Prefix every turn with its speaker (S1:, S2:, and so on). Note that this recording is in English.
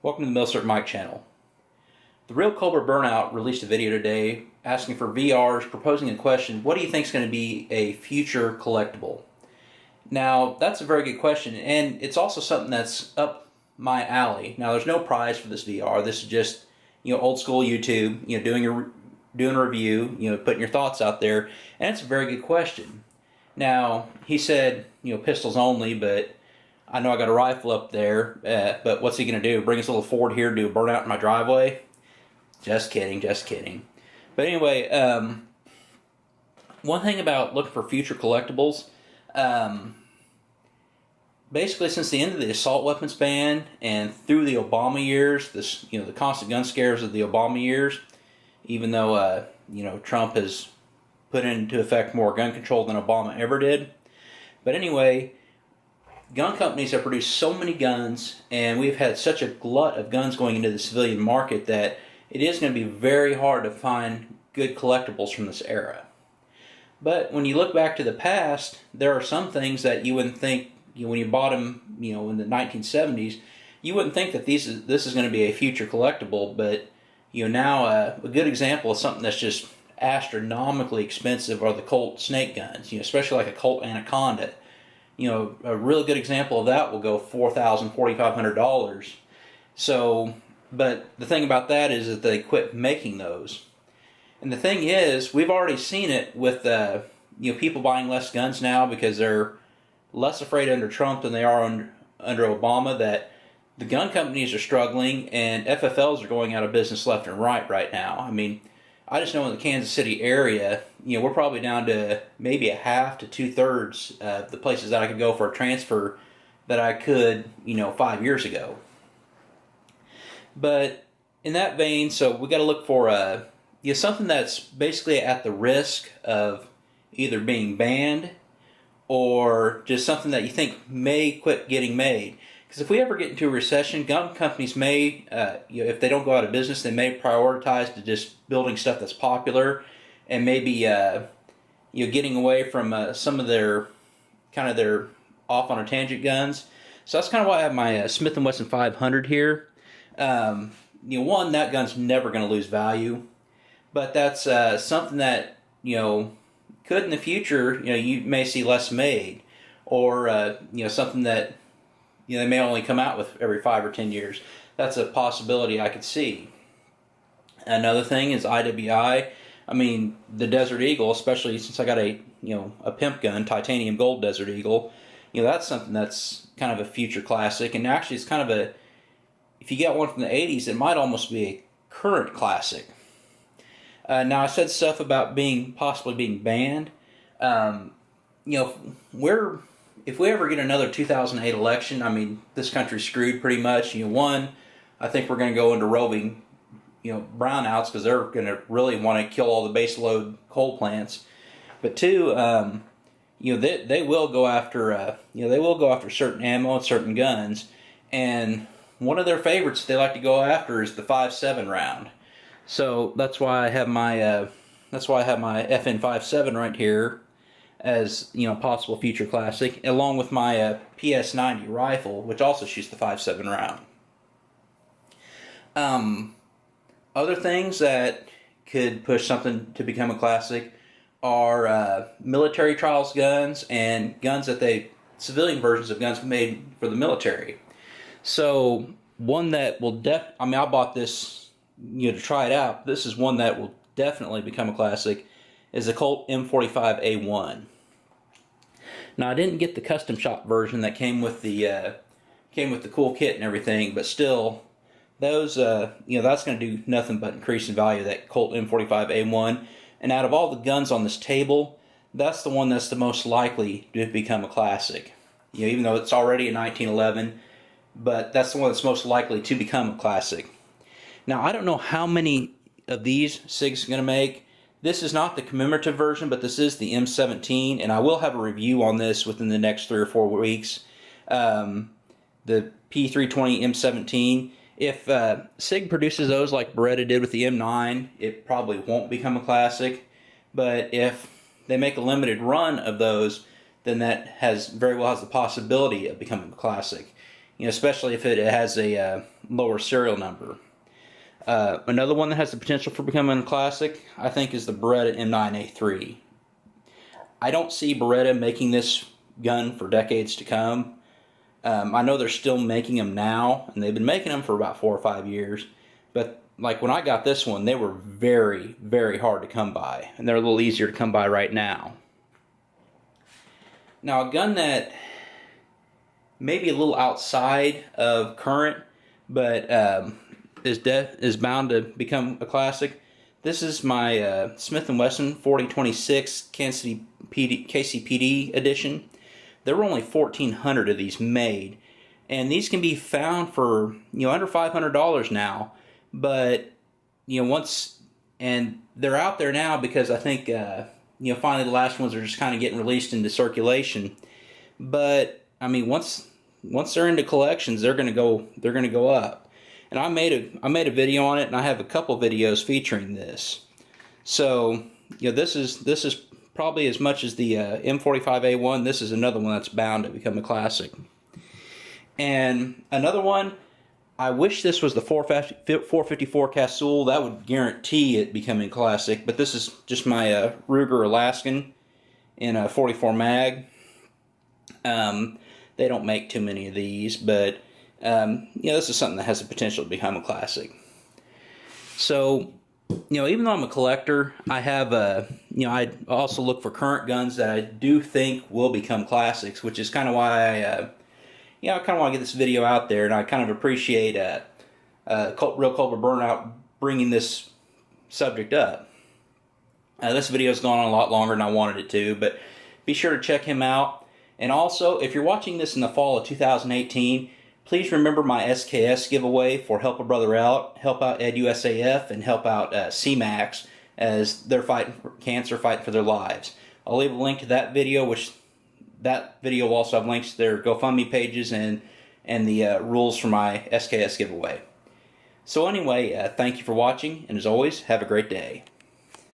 S1: Welcome to the Milcert Mike channel. The Real Cobra Burnout released a video today asking for VRs, proposing a question: what do you think is going to be a future collectible? Now, that's a very good question, and it's also something that's up my alley. Now, there's no prize for this VR. This is just, old school YouTube, doing a review, putting your thoughts out there, and it's a very good question. Now, he said, pistols only, but I know I got a rifle up there, but what's he going to do? Bring his little Ford here to do a burnout in my driveway? Just kidding, just kidding. But anyway, one thing about looking for future collectibles, basically since the end of the assault weapons ban and through the Obama years, the constant gun scares of the Obama years, even though Trump has put into effect more gun control than Obama ever did. But anyway, gun companies have produced so many guns, and we've had such a glut of guns going into the civilian market that it is going to be very hard to find good collectibles from this era. But when you look back to the past, there are some things that you wouldn't think, when you bought them, in the 1970s, you wouldn't think that this is going to be a future collectible. But now a good example of something that's just astronomically expensive are the Colt snake guns. Especially like a Colt Anaconda. A really good example of that will go $4,000, $4,500. So, but the thing about that is that they quit making those. And the thing is, we've already seen it with people buying less guns now because they're less afraid under Trump than they are under Obama, that the gun companies are struggling and FFLs are going out of business left and right now. I mean, I just know in the Kansas City area, we're probably down to maybe a half to two-thirds of the places that I could go for a transfer that I could, 5 years ago. But in that vein, so we got to look for something that's basically at the risk of either being banned or just something that you think may quit getting made. Because if we ever get into a recession, gun companies may, if they don't go out of business, they may prioritize to just building stuff that's popular, and maybe getting away from some of their their off on a tangent guns. So that's kind of why I have my Smith & Wesson 500 here. One, that gun's never going to lose value, but that's something that could in the future you may see less made, or something that they may only come out with every 5 or 10 years. That's a possibility I could see. Another thing is IWI. I mean, the Desert Eagle, especially since I got a pimp gun, titanium gold Desert Eagle. That's something that's kind of a future classic, and actually it's kind of if you get one from the 80s, it might almost be a current classic. Now, I said stuff about possibly being banned. If we ever get another 2008 election, I mean, this country's screwed pretty much. One, I think we're going to go into roving, brownouts, because they're going to really want to kill all the base load coal plants. But two, they will go after, certain ammo and certain guns, and one of their favorites they like to go after is the 5.7 round. So that's why I have my FN57 right here as possible future classic, along with my PS90 rifle, which also shoots the 5.7 round. Other things that could push something to become a classic are military trials guns and guns that civilian versions of guns made for the military. So one that will I bought this to try it out. This is one that will definitely become a classic, is the Colt M45A1. Now, I didn't get the custom shop version that came with the cool kit and everything, but still, those that's going to do nothing but increase in value of that Colt M45A1. And out of all the guns on this table, that's the one that's the most likely to become a classic. Even though it's already a 1911, but that's the one that's most likely to become a classic. Now, I don't know how many of these SIG's going to make. This is not the commemorative version, but this is the M17, and I will have a review on this within the next 3 or 4 weeks. The P320 M17. If SIG produces those like Beretta did with the M9, it probably won't become a classic. But if they make a limited run of those, then that very well has the possibility of becoming a classic. especially if it has a lower serial number. Another one that has the potential for becoming a classic, I think, is the Beretta M9A3. I don't see Beretta making this gun for decades to come. I know they're still making them now, and they've been making them for about 4 or 5 years. But like when I got this one, they were very, very hard to come by, and they're a little easier to come by right now. Now, a gun that may be a little outside of current, but is bound to become a classic. This is my Smith & Wesson 4026 KCPD edition. There were only 1,400 of these made, and these can be found for under $500 now. But and they're out there now because I think finally the last ones are just kind of getting released into circulation. But I mean, once they're into collections, they're gonna go up. And I made a video on it, and I have a couple videos featuring this. So this is probably as much as the M45A1. This is another one that's bound to become a classic. And another one, I wish this was the 454 Casull. That would guarantee it becoming classic. But this is just my Ruger Alaskan in a 44 mag. They don't make too many of these, but this is something that has the potential to become a classic. So, even though I'm a collector, I have I also look for current guns that I do think will become classics, which is kind of why I kind of want to get this video out there, and I kind of appreciate Real Cobra Burnout bringing this subject up. This video has gone on a lot longer than I wanted it to, but be sure to check him out. And also, if you're watching this in the fall of 2018, please remember my SKS giveaway for Help a Brother Out, Help Out EdUSAF, and Help Out CMAX as they're fighting for cancer, fighting for their lives. I'll leave a link to that video, which that video will also have links to their GoFundMe pages and the rules for my SKS giveaway. So anyway, thank you for watching, and as always, have a great day.